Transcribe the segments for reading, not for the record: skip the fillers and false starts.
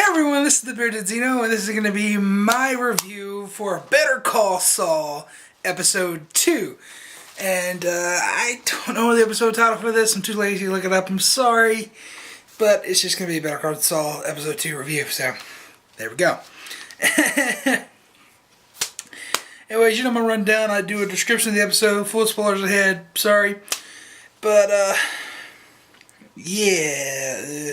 Everyone, this is the Bearded Zeno, and this is going to be my review for Better Call Saul, Episode 2. And I don't know the episode title for this. I'm too lazy to look it up. I'm sorry. But it's just going to be a Better Call Saul, Episode 2 review. So, there we go. Anyways, you know my rundown. I do a description of the episode, full spoilers ahead. Sorry. But, yeah.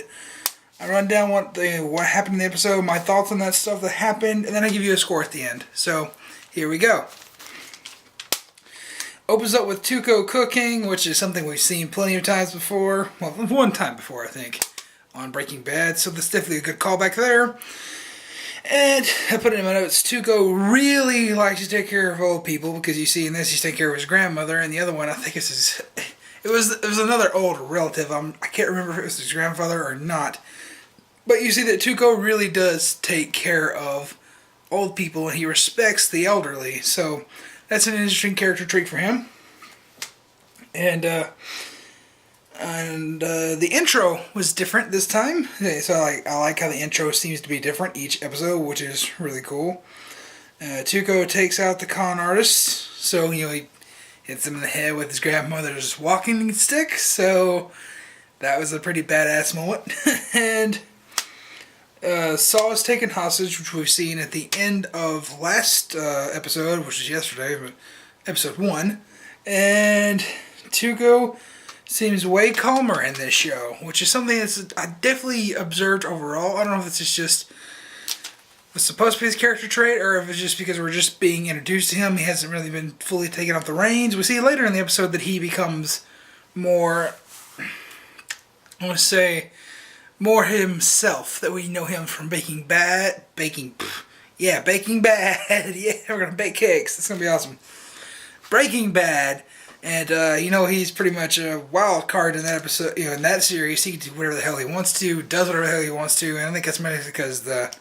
I run down what happened in the episode, my thoughts on that stuff that happened, and then I give you a score at the end. So, here we go. Opens up with Tuco cooking, which is something we've seen plenty of times before. Well, one time before, I think, on Breaking Bad. So, that's definitely a good callback there. And I put it in my notes, Tuco really likes to take care of old people, because you see in this he's taking care of his grandmother, and the other one, I think it's his... It was another old relative. I can't remember if it was his grandfather or not. But you see that Tuco really does take care of old people, and he respects the elderly. So that's an interesting character trait for him. And the intro was different this time. So I like how the intro seems to be different each episode, which is really cool. Tuco takes out the con artist. So, he hits him in the head with his grandmother's walking stick. So that was a pretty badass moment. And Saul is taken hostage, which we've seen at the end of last episode, which was yesterday, but episode 1. And Tuco seems way calmer in this show, which is something that's I definitely observed overall. I don't know if it's just was supposed to be his character trait, or if it's just because we're just being introduced to him. He hasn't really been fully taken off the reins. We see later in the episode that he becomes more, I want to say, more himself, that we know him from Baking Bad. Baking Bad. Yeah, we're going to bake cakes. It's going to be awesome. Breaking Bad. And, he's pretty much a wild card in that episode, in that series. He can do whatever the hell he wants to, does whatever the hell he wants to, and I think that's mainly because the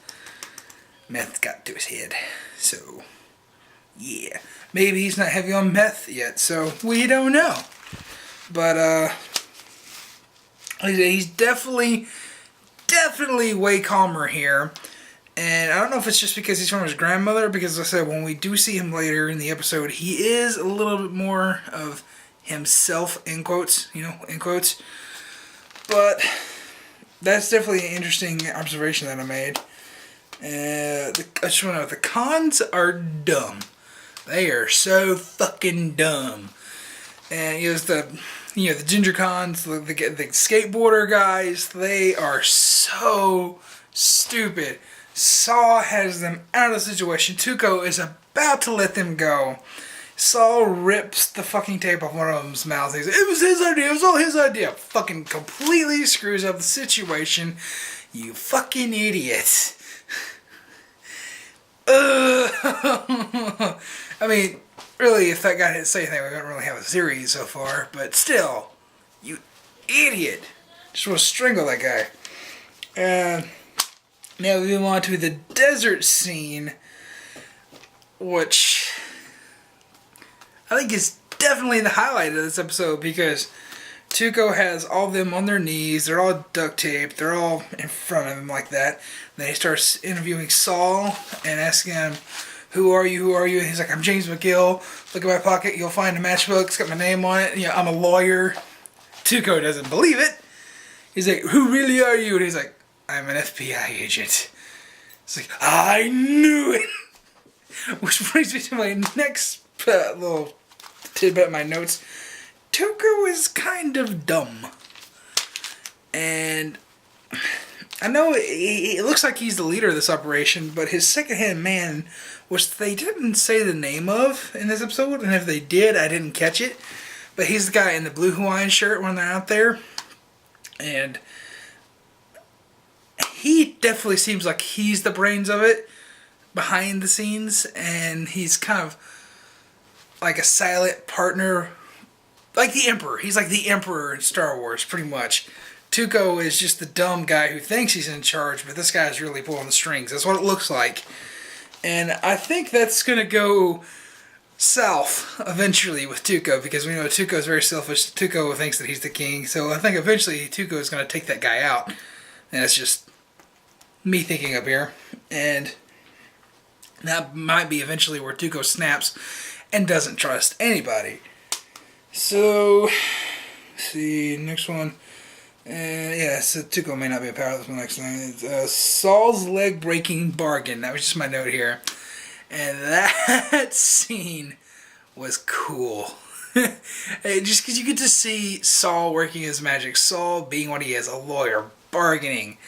meth got to his head. So, yeah. Maybe he's not heavy on meth yet, so we don't know. But, he's definitely way calmer here. And I don't know if it's just because he's from his grandmother, because as I said, when we do see him later in the episode, he is a little bit more of himself, in quotes, in quotes. But that's definitely an interesting observation that I made. I just want to know, the cons are dumb. They are so fucking dumb. And the ginger cons, the skateboarder guys, they are so stupid. Saul has them out of the situation. Tuco is about to let them go. Saul rips the fucking tape off one of them's mouths. He says, it was his idea, it was all his idea. Fucking completely screws up the situation. You fucking idiot. I mean, really, if that guy didn't say anything, we don't really have a series so far. But still, you idiot. Just want to strangle that guy. Now we move on to the desert scene, which I think is definitely the highlight of this episode, because Tuco has all of them on their knees. They're all duct taped. They're all in front of him like that. Then he starts interviewing Saul and asking him, who are you? Who are you? And he's like, I'm James McGill. Look in my pocket. You'll find a matchbook. It's got my name on it. I'm a lawyer. Tuco doesn't believe it. He's like, who really are you? And he's like, I'm an FBI agent. It's like, I knew it. Which brings me to my next little tidbit in my notes. Tuco is kind of dumb. And I know it looks like he's the leader of this operation, but his second-hand man, which they didn't say the name of in this episode, and if they did, I didn't catch it. But he's the guy in the blue Hawaiian shirt when they're out there. And he definitely seems like he's the brains of it behind the scenes, and he's kind of like a silent partner, like the Emperor. He's like the Emperor in Star Wars, pretty much. Tuco is just the dumb guy who thinks he's in charge, but this guy's really pulling the strings. That's what it looks like. And I think that's going to go south eventually with Tuco, because we know Tuco is very selfish. Tuco thinks that he's the king, so I think eventually Tuco is going to take that guy out. And it's just me thinking up here. And that might be eventually where Tuco snaps and doesn't trust anybody. So, let's see, next one. Yeah, so Tuco may not be a power. That's my next thing. Saul's leg breaking bargain. That was just my note here. And that scene was cool. Just because you get to see Saul working his magic. Saul being what he is, a lawyer, bargaining.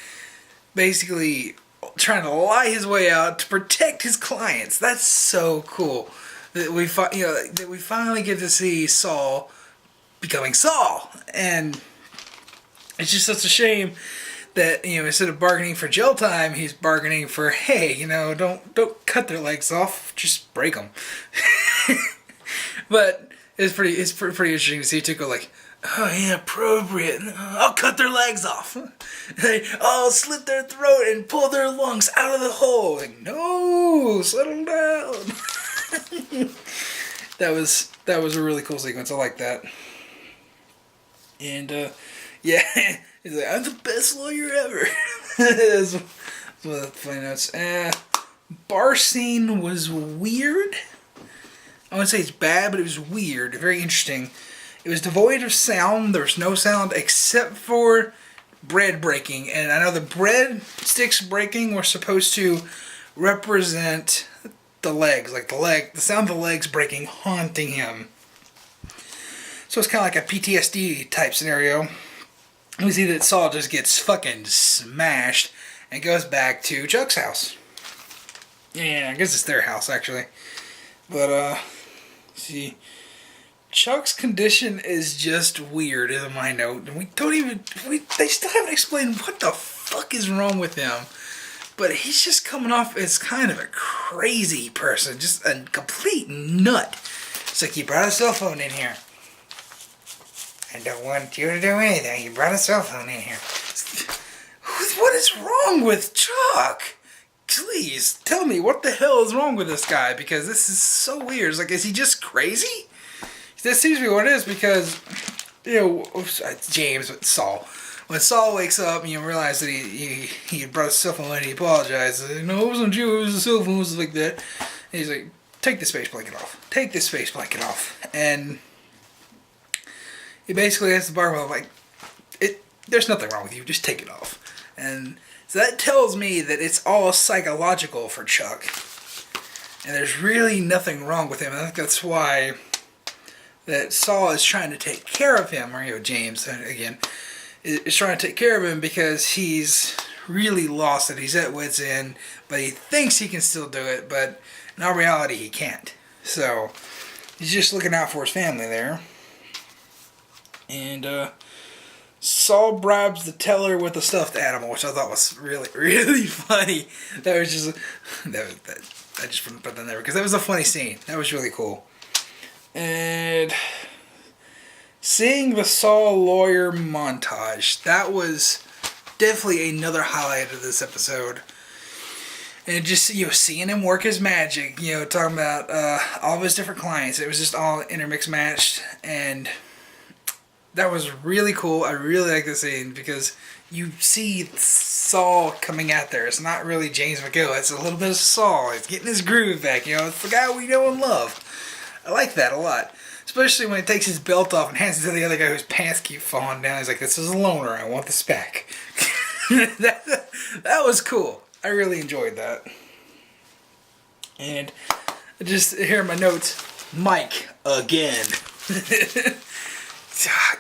Basically trying to lie his way out to protect his clients. That's so cool. That we finally get to see Saul becoming Saul. And it's just such a shame that, instead of bargaining for jail time, he's bargaining for, hey, don't cut their legs off, just break them. But it's pretty interesting to see Tuco like, oh, inappropriate. I'll cut their legs off. I'll slit their throat and pull their lungs out of the hole. Like, no, settle down. That was a really cool sequence. I like that. And yeah, he's like, I'm the best lawyer ever. That's one of the funny notes. Bar scene was weird. I wouldn't say it's bad, but it was weird. Very interesting. It was devoid of sound. There was no sound except for bread breaking. And I know the bread sticks breaking were supposed to represent the legs. Like the sound of the legs breaking haunting him. So it's kind of like a PTSD type scenario. We see that Saul just gets fucking smashed and goes back to Chuck's house. Yeah, I guess it's their house actually. But see, Chuck's condition is just weird, is my note. And they still haven't explained what the fuck is wrong with him. But he's just coming off as kind of a crazy person, just a complete nut. It's like, you brought a cell phone in here. I don't want you to do anything. You brought a cell phone in here. What is wrong with Chuck? Please, tell me what the hell is wrong with this guy, because this is so weird. It's like, is he just crazy? That seems to be what it is, because, Saul. When Saul wakes up and you realize that he had brought his cell phone and he apologizes. No, it wasn't you, it was a cell phone, it was like that. And he's like, take this space blanket off. Take this space blanket off. And he basically asks the barber, like, there's nothing wrong with you, just take it off. And so that tells me that it's all psychological for Chuck. And there's really nothing wrong with him. I think that's why that Saul is trying to take care of him, or James, again, is trying to take care of him because he's really lost it. He's at wit's end, but he thinks he can still do it, but in all reality he can't. So he's just looking out for his family there. And Saul bribes the teller with a stuffed animal, which I thought was really, really funny. That was just I just put that there because that was a funny scene. That was really cool. And seeing the Saul lawyer montage, that was definitely another highlight of this episode. And just seeing him work his magic, talking about all of his different clients. It was just all intermixed matched, and that was really cool. I really like this scene because you see Saul coming out there. It's not really James McGill. It's a little bit of Saul. He's getting his groove back. It's the guy we know and love. I like that a lot. Especially when he takes his belt off and hands it to the other guy whose pants keep falling down. He's like, this is a loner. I want this back. that was cool. I really enjoyed that. And just here in my notes, Mike again.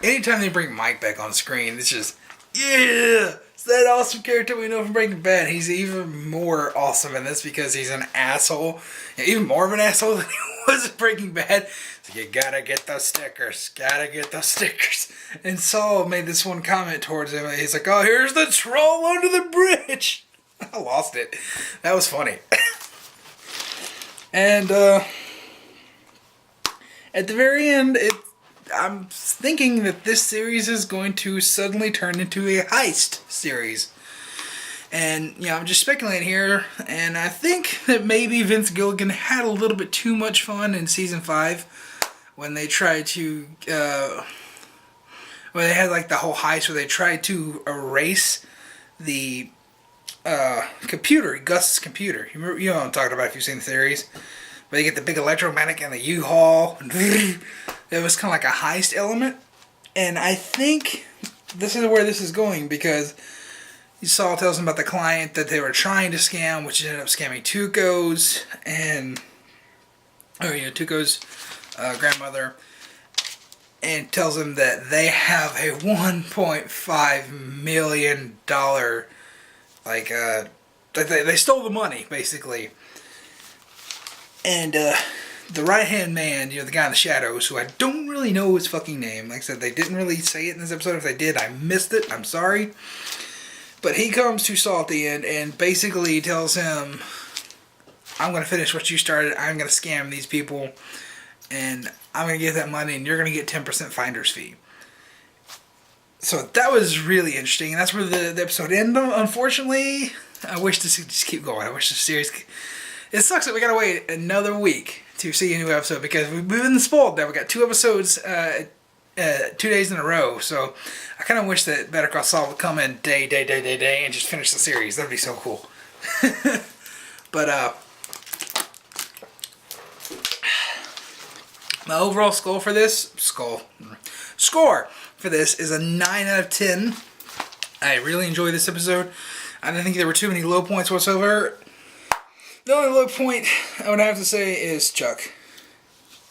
Anytime they bring Mike back on screen, it's just, yeah! It's that awesome character we know from Breaking Bad. He's even more awesome in this because he's an asshole. Even more of an asshole than he was in Breaking Bad. So you gotta get those stickers. Gotta get those stickers. And Saul made this one comment towards him. He's like, oh, here's the troll under the bridge. I lost it. That was funny. And at the very end, I'm thinking that this series is going to suddenly turn into a heist series. And, I'm just speculating here, and I think that maybe Vince Gilligan had a little bit too much fun in Season 5 when they tried to, when they had like the whole heist where they tried to erase the computer, Gus's computer. You know what I'm talking about if you've seen the series. Where you get the big electromagnetic and the U-Haul. It was kind of like a heist element. And I think this is where this is going, because Saul tells him about the client that they were trying to scam, which ended up scamming Tuco's and Tuco's grandmother, and tells him that they have a $1.5 million they stole the money basically. And the right-hand man, the guy in the shadows, who I don't really know his fucking name. Like I said, they didn't really say it in this episode. If they did, I missed it. I'm sorry. But he comes to Saul at the end and basically tells him, I'm going to finish what you started. I'm going to scam these people. And I'm going to get that money, and you're going to get 10% finder's fee. So that was really interesting. And that's where the episode ended, unfortunately. I wish this could just keep going. I wish the series... It sucks that we gotta wait another week to see a new episode, because we've been spoiled now. We got 2 episodes 2 days in a row, so I kind of wish that Better Call Saul would come in day, and just finish the series. That'd be so cool. But, my overall score for this is a 9 out of 10. I really enjoyed this episode. I didn't think there were too many low points whatsoever. The only low point I would have to say is Chuck.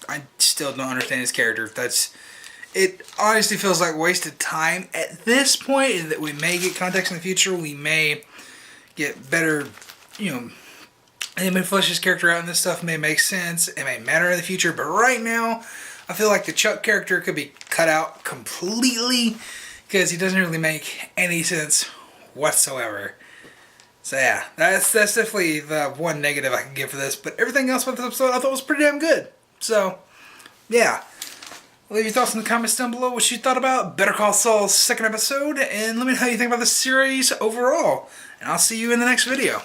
I still don't understand his character. It honestly feels like wasted time at this point. That we may get context in the future. We may get better, they may flesh his character out and this stuff may make sense. It may matter in the future. But right now, I feel like the Chuck character could be cut out completely, because he doesn't really make any sense whatsoever. So yeah, that's definitely the one negative I can give for this. But everything else about this episode I thought was pretty damn good. So, yeah. Leave your thoughts in the comments down below what you thought about Better Call Saul's 2nd episode. And let me know how you think about the series overall. And I'll see you in the next video.